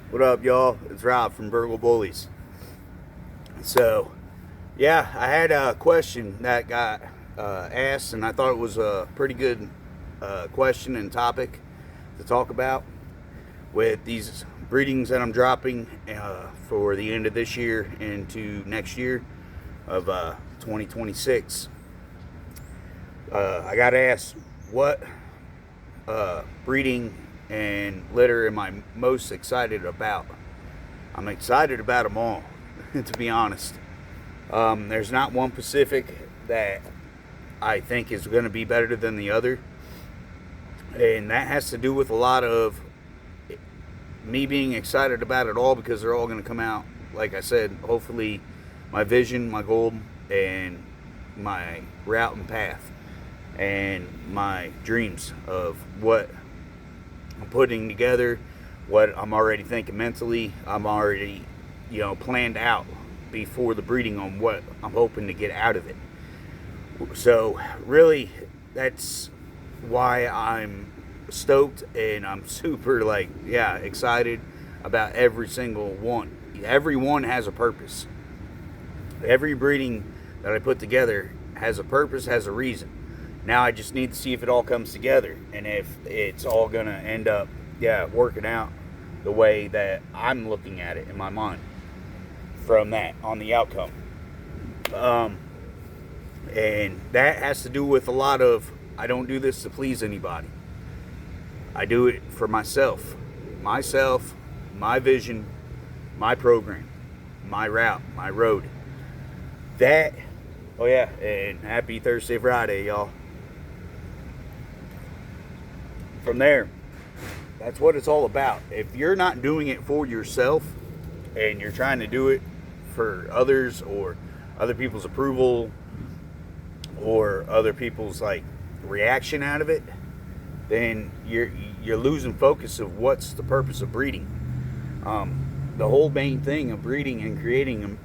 What up, y'all? It's Rob from Bullies. So, yeah, I had a question that got asked, and I thought it was a pretty good question and topic to talk about with these breedings that I'm dropping for the end of this year into next year of 2026. I got asked what breeding and litter am I most excited about. I'm excited about them all, to be honest. There's not one specific that I think is going to be better than the other, and that has to do with a lot of me being excited about it all, because they're all going to come out, like I said, hopefully my vision, my goal, and my route and path, and my dreams of what I'm putting together, what I'm already thinking mentally. I'm already, planned out before the breeding on what I'm hoping to get out of it. So really, that's why I'm stoked, and I'm super excited about every single one. Every one has a purpose. Every breeding that I put together has a purpose, has a reason. Now I just need to see if it all comes together, and if it's all gonna end up, working out the way that I'm looking at it in my mind from that on the outcome. And that has to do with a lot of, I don't do this to please anybody. I do it for myself, my vision, my program, my route, my road. That, oh yeah, and happy Thursday, Friday, y'all. From there, that's what it's all about. If you're not doing it for yourself and you're trying to do it for others, or other people's approval, or other people's reaction out of it, then you're losing focus of what's the purpose of breeding. The whole main thing of breeding and creating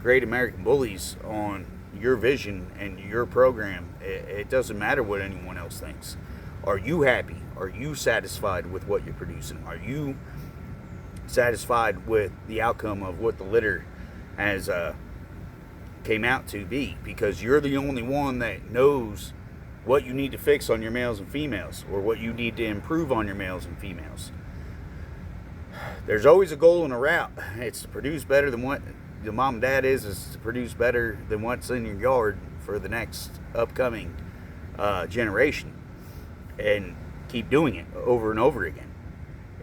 great American bullies on your vision and your program, it doesn't matter what anyone else thinks. Are you happy? Are you satisfied with what you're producing? Are you satisfied with the outcome of what the litter has came out to be? Because you're the only one that knows what you need to fix on your males and females, or what you need to improve on your males and females. There's always a goal and a route. It's to produce better than what your mom and dad is to produce better than what's in your yard for the next upcoming generation. And keep doing it over and over again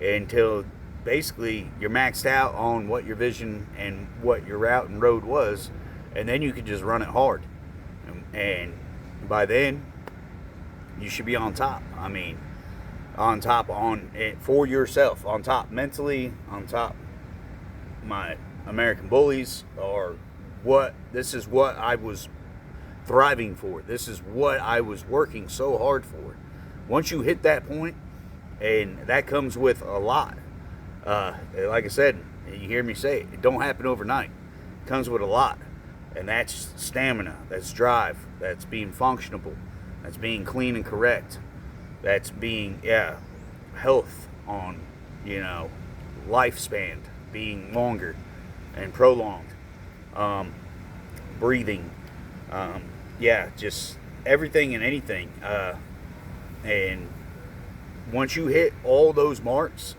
until basically you're maxed out on what your vision and what your route and road was, and then you can just run it hard. And by then, you should be on top. I mean, on top on it for yourself, on top mentally, on top. My American bullies are this is what I was thriving for. This is what I was working so hard for. Once you hit that point, and that comes with a lot, like I said, you hear me say it don't happen overnight. It comes with a lot, and that's stamina, that's drive, that's being functional, that's being clean and correct, that's being health on lifespan being longer and prolonged, breathing, just everything and anything. And once you hit all those marks,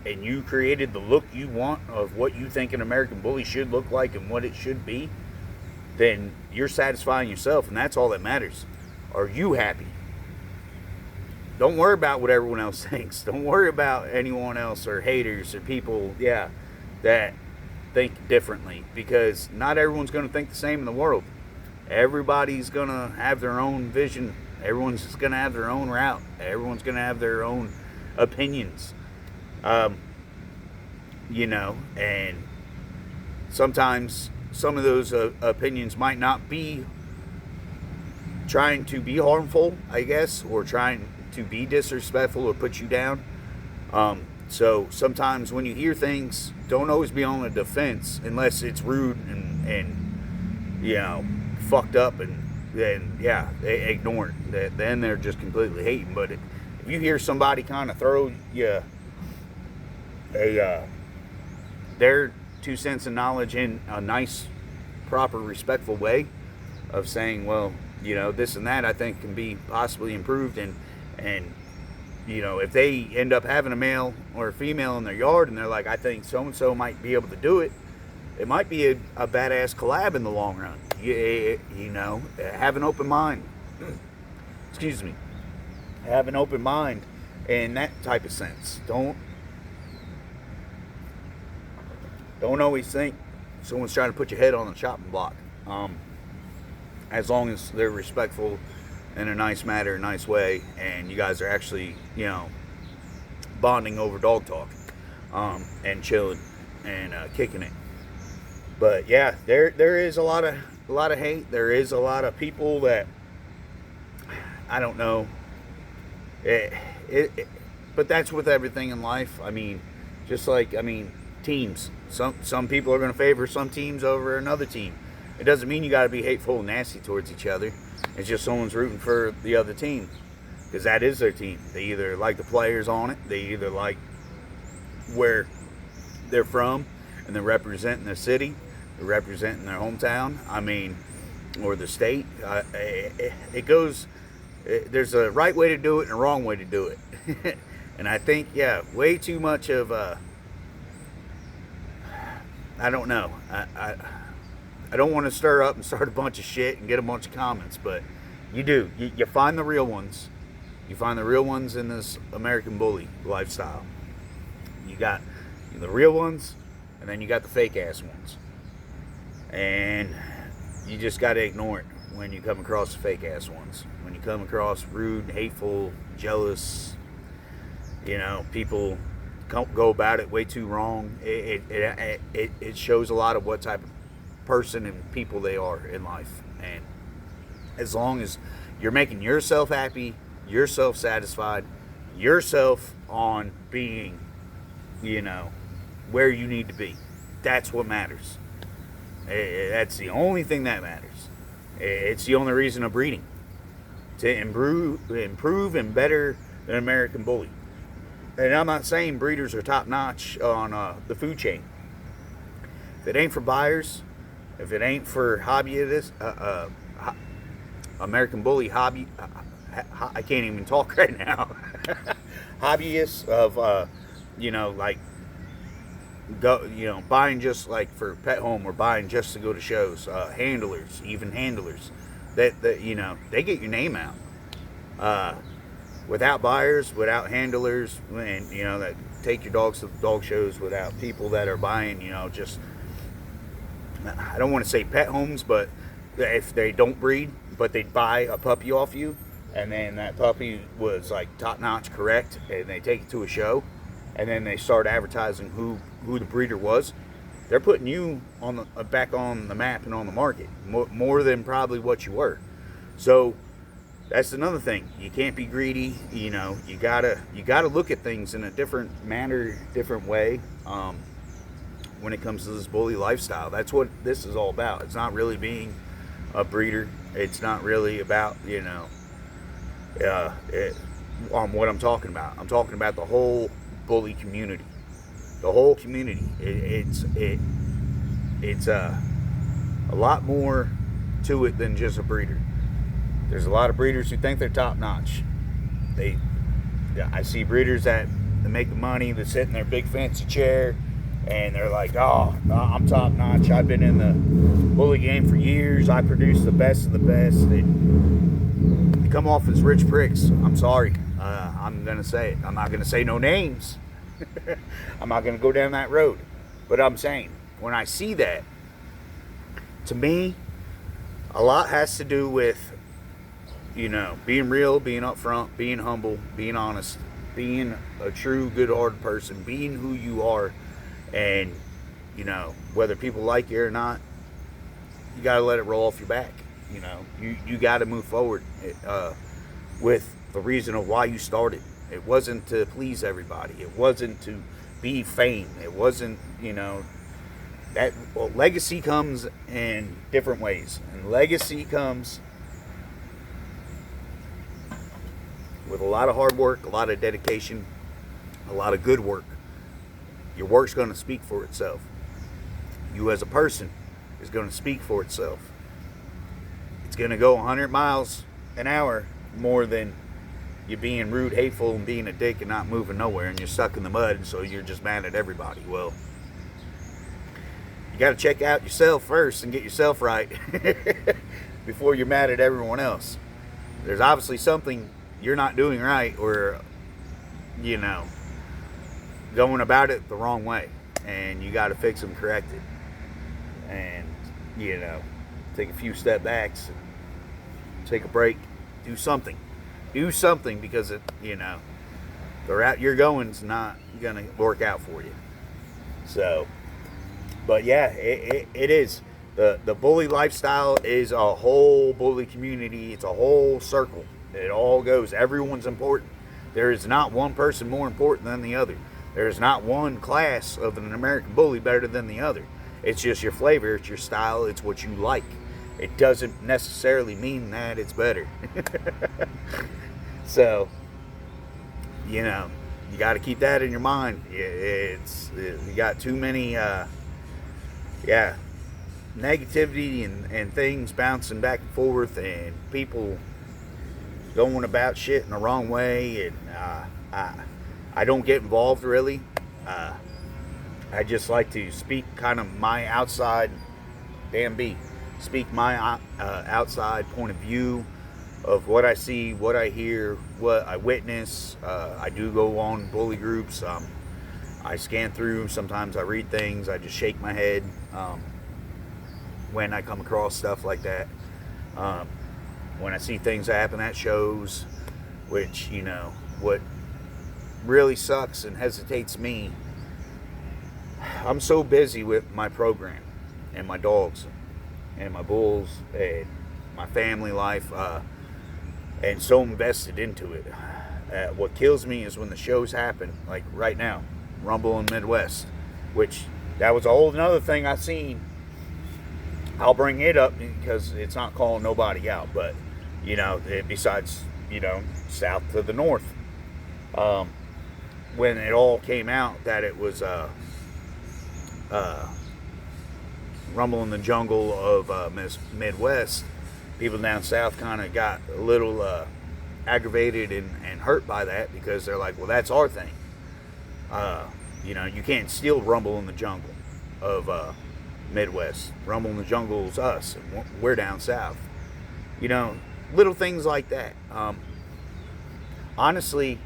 and you created the look you want of what you think an American bully should look like and what it should be, then you're satisfying yourself, and that's all that matters. Are you happy? Don't worry about what everyone else thinks. Don't worry about anyone else or haters or people, that think differently, because not everyone's going to think the same in the world. Everybody's going to have their own vision. Everyone's just going to have their own route. Everyone's going to have their own opinions. And sometimes some of those opinions might not be trying to be harmful, I guess, or trying to be disrespectful or put you down. So sometimes when you hear things, don't always be on the defense unless it's rude and fucked up, and then ignore it. Then they're just completely hating. But if you hear somebody kind of throw you a their 2 cents of knowledge in a nice, proper, respectful way of saying, well, you know, this and that I think can be possibly improved, and you know, if they end up having a male or a female in their yard and they're like, I think so and so might be able to do it, it might be a badass collab in the long run. You know, have an open mind. Excuse me. Have an open mind in that type of sense. Don't always think someone's trying to put your head on the chopping block. As long as they're respectful in a nice manner, a nice way, and you guys are actually, you know, bonding over dog talk, and chilling and kicking it. But yeah, there is a lot of hate. There is a lot of people that I don't know. But that's with everything in life. I mean, just like, I mean, teams. Some people are going to favor some teams over another team. It doesn't mean you got to be hateful and nasty towards each other. It's just someone's rooting for the other team because that is their team. They either like the players on it, they either like where they're from, and they're representing their city, they're representing their hometown. I mean, or the state. It goes. There's a right way to do it and a wrong way to do it. And I think, yeah, way too much of I don't know. I don't want to stir up and start a bunch of shit and get a bunch of comments, but you do. You find the real ones. You find the real ones in this American bully lifestyle. You got the real ones, and then you got the fake ass ones. And you just got to ignore it when you come across the fake ass ones. When you come across rude, hateful, jealous, you know, people go about it way too wrong. It shows a lot of what type of person and people they are in life. And as long as you're making yourself happy, yourself satisfied, yourself on being, you know, where you need to be, that's what matters. That's the only thing that matters. It's the only reason of breeding, to improve and better an American bully. And I'm not saying breeders are top notch on the food chain. If it ain't for buyers, if it ain't for hobbyists, American bully hobby, I can't even talk right now. Hobbyists of, you know, like, go, you know, buying just like for pet home or buying just to go to shows, handlers, even handlers, that you know, they get your name out. Without buyers, without handlers, and you know, that take your dogs to the dog shows, without people that are buying, you know, just, I don't want to say pet homes, but if they don't breed, but they buy a puppy off you, and then that puppy was like top notch correct, and they take it to a show, and then they start advertising who the breeder was, they're putting you on the back on the map and on the market more than probably what you were. So that's another thing. You can't be greedy. You know, you gotta look at things in a different manner, different way. When it comes to this bully lifestyle, that's what this is all about. It's not really being a breeder. It's not really about, you know, on what I'm talking about. I'm talking about the whole bully community. The whole community. It's a lot more to it than just a breeder. There's a lot of breeders who think they're top notch. I see breeders that make the money, that sit in their big fancy chair, and they're like, oh, I'm top notch. I've been in the bully game for years. I produce the best of the best. They come off as rich pricks. I'm sorry. I'm going to say it. I'm not going to say no names. I'm not going to go down that road. But I'm saying, when I see that, to me, a lot has to do with, you know, being real, being upfront, being humble, being honest, being a true, good-hearted person, being who you are. And, you know, whether people like you or not, you got to let it roll off your back. You know, you got to move forward with the reason of why you started. It wasn't to please everybody. It wasn't to be fame. It wasn't, you know, that, well, legacy comes in different ways. And legacy comes with a lot of hard work, a lot of dedication, a lot of good work. Your work's going to speak for itself. You as a person is going to speak for itself. It's going to go 100 miles an hour more than you being rude, hateful, and being a dick and not moving nowhere, and you're stuck in the mud, and so you're just mad at everybody. Well, you got to check out yourself first and get yourself right before you're mad at everyone else. There's obviously something you're not doing right, or, you know, going about it the wrong way, and you got to fix and correct it. And, you know, take a few step backs, and take a break, do something. Do something, because it, you know, the route you're going is not gonna work out for you. So, but yeah, it is. The bully lifestyle is a whole bully community. It's a whole circle. It all goes. Everyone's important. There is not one person more important than the other. There is not one class of an American bully better than the other. It's just your flavor, it's your style, it's what you like. It doesn't necessarily mean that it's better. So, you know, you got to keep that in your mind. You got too many, negativity and things bouncing back and forth, and people going about shit in the wrong way. And I don't get involved really. I just like to speak kind of my outside, speak my outside point of view of what I see, what I hear, what I witness. I do go on bully groups. I scan through. Sometimes I read things. I just shake my head when I come across stuff like that. When I see things happen at shows, which, you know, what really sucks and hesitates me, I'm so busy with my program and my dogs and my bulls and my family life, and so invested into it. What kills me is when the shows happen, like right now, Rumble in Midwest, which that was a whole another thing I seen. I'll bring it up because it's not calling nobody out, but, you know, besides, you know, south to the north, when it all came out that it was Rumble in the Jungle of Midwest, people down south kind of got a little aggravated and hurt by that, because they're like, well, that's our thing. You know, you can't steal Rumble in the Jungle of Midwest. Rumble in the Jungle is us, and we're down south. You know, little things like that. Honestly,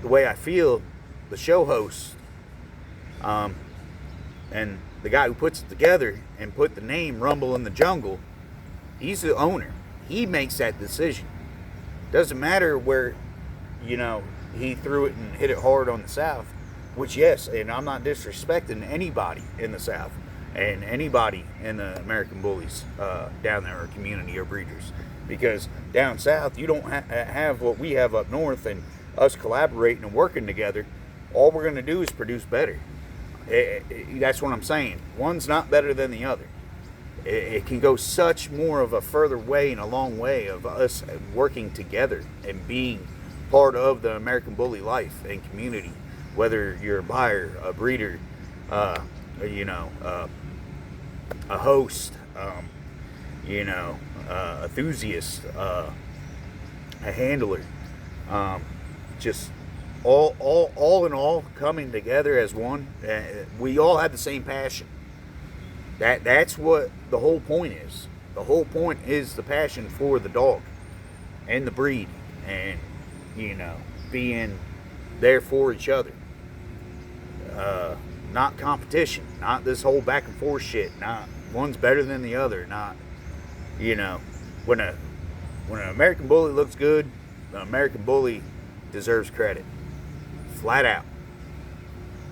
the way I feel, the show host and the guy who puts it together and put the name Rumble in the Jungle, he's the owner. He makes that decision. Doesn't matter where, you know, he threw it and hit it hard on the South, which, yes, and I'm not disrespecting anybody in the South and anybody in the American Bullies down there, or community or breeders, because down South you don't have what we have up north, and us collaborating and working together, all we're going to do is produce better. That's what I'm saying. One's not better than the other. It can go such more of a further way and a long way of us working together and being part of the American bully life and community, whether you're a buyer, a breeder, you know, a host, you know, enthusiast, a handler, just all in all, coming together as one. We all have the same passion. That's what the whole point is. The whole point is the passion for the dog and the breed, and, you know, being there for each other. Not competition, not this whole back and forth shit, not one's better than the other, not, you know, when an American bully looks good, the American bully deserves credit. Flat out.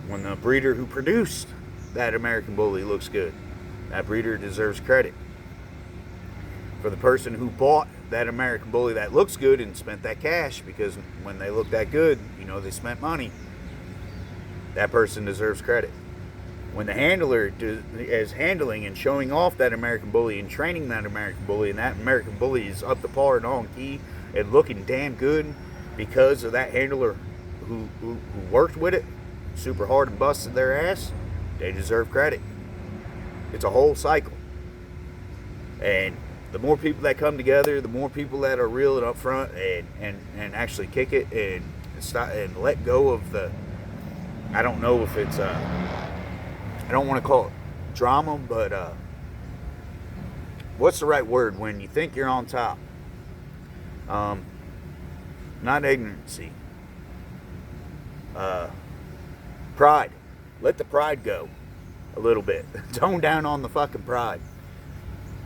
When the breeder who produced that American bully looks good, that breeder deserves credit. For the person who bought that American bully that looks good and spent that cash, because when they look that good, you know, they spent money, that person deserves credit. When the handler is handling and showing off that American bully and training that American bully, and that American bully is up to par and on key and looking damn good because of that handler who worked with it super hard and busted their ass, they deserve credit. It's a whole cycle. And the more people that come together, the more people that are real and upfront and actually kick it and stop and let go of the, I don't know if it's I don't want to call it drama, but what's the right word when you think you're on top? Not ignorancy. Pride. Let the pride go a little bit. Tone down on the fucking pride.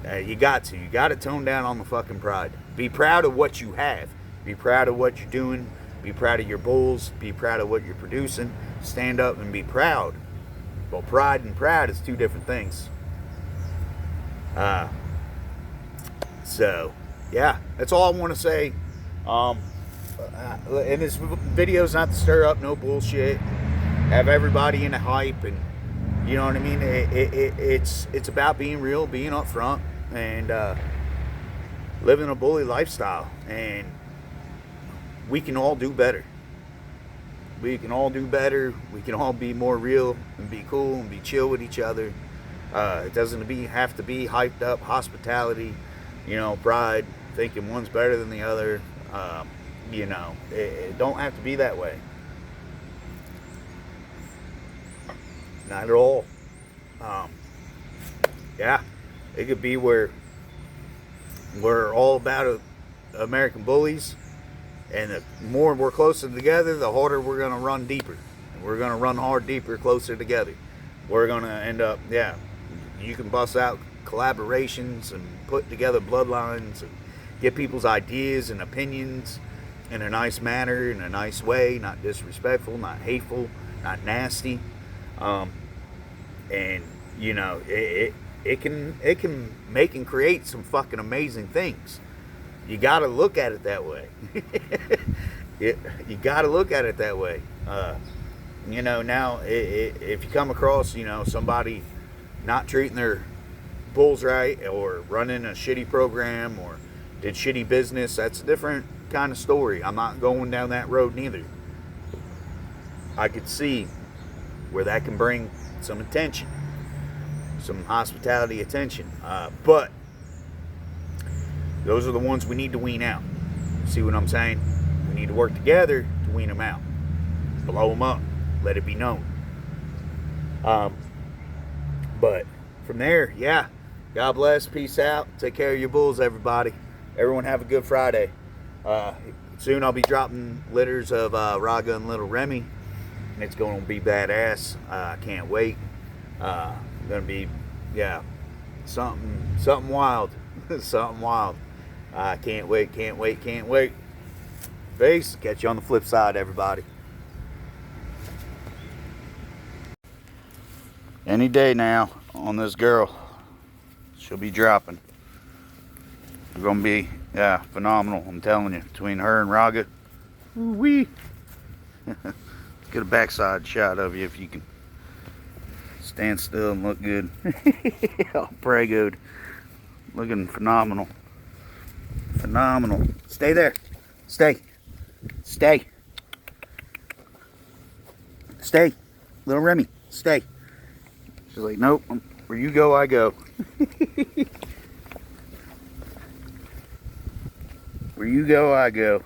You got to tone down on the fucking pride. Be proud of what you have. Be proud of what you're doing. Be proud of your bulls. Be proud of what you're producing. Stand up and be proud. Well, pride and proud is two different things. So, yeah, that's all I want to say. And this video's not to stir up no bullshit. Have everybody in a hype, and you know what I mean. It's about being real, being upfront, and living a bully lifestyle. And we can all do better. We can all do better. We can all be more real and be cool and be chill with each other. It doesn't have to be hyped up hospitality, pride, thinking one's better than the other. It don't have to be that way. Not at all. It could be where we're all about American bullies, and the more we're closer together, the harder we're going to run deeper. We're going to run hard, deeper, closer together. We're going to end up, you can bust out collaborations and put together bloodlines and get people's ideas and opinions in a nice manner, in a nice way, not disrespectful, not hateful, not nasty. And it can make and create some fucking amazing things. You got to look at it that way. You got to look at it that way. Now if you come across somebody not treating their bulls right, or running a shitty program, or did shitty business, that's a different kind of story. I'm not going down that road neither. I could see where that can bring some attention, some hospitality attention, but those are the ones we need to wean out. See what I'm saying? We need to work together to wean them out, blow them up, let it be known. But from there, God bless, peace out, take care of your bulls, everybody. Everyone have a good Friday. Soon I'll be dropping litters of Raga and Little Remy. It's going to be badass. I can't wait. Going to be, something wild. Something wild. I can't wait. Peace. Catch you on the flip side, everybody. Any day now on this girl. She'll be dropping. We're going to be, phenomenal. I'm telling you. Between her and Raga. Woo-wee. Get a backside shot of you if you can stand still and look good. Oh, pray good. Looking phenomenal. Phenomenal. Stay there. Stay. Little Remy, stay. She's like, nope. Where you go, I go. Where you go, I go.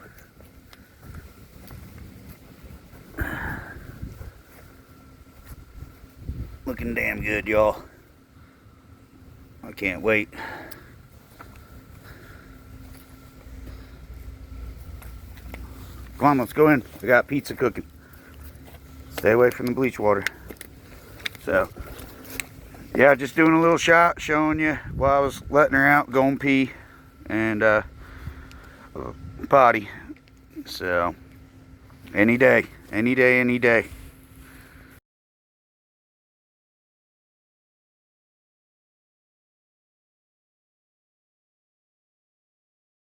Looking damn good, y'all. I can't wait. Come on, let's go in. We got pizza cooking. Stay away from the bleach water. So, just doing a little shot, showing you while I was letting her out, going pee, and potty. So, any day.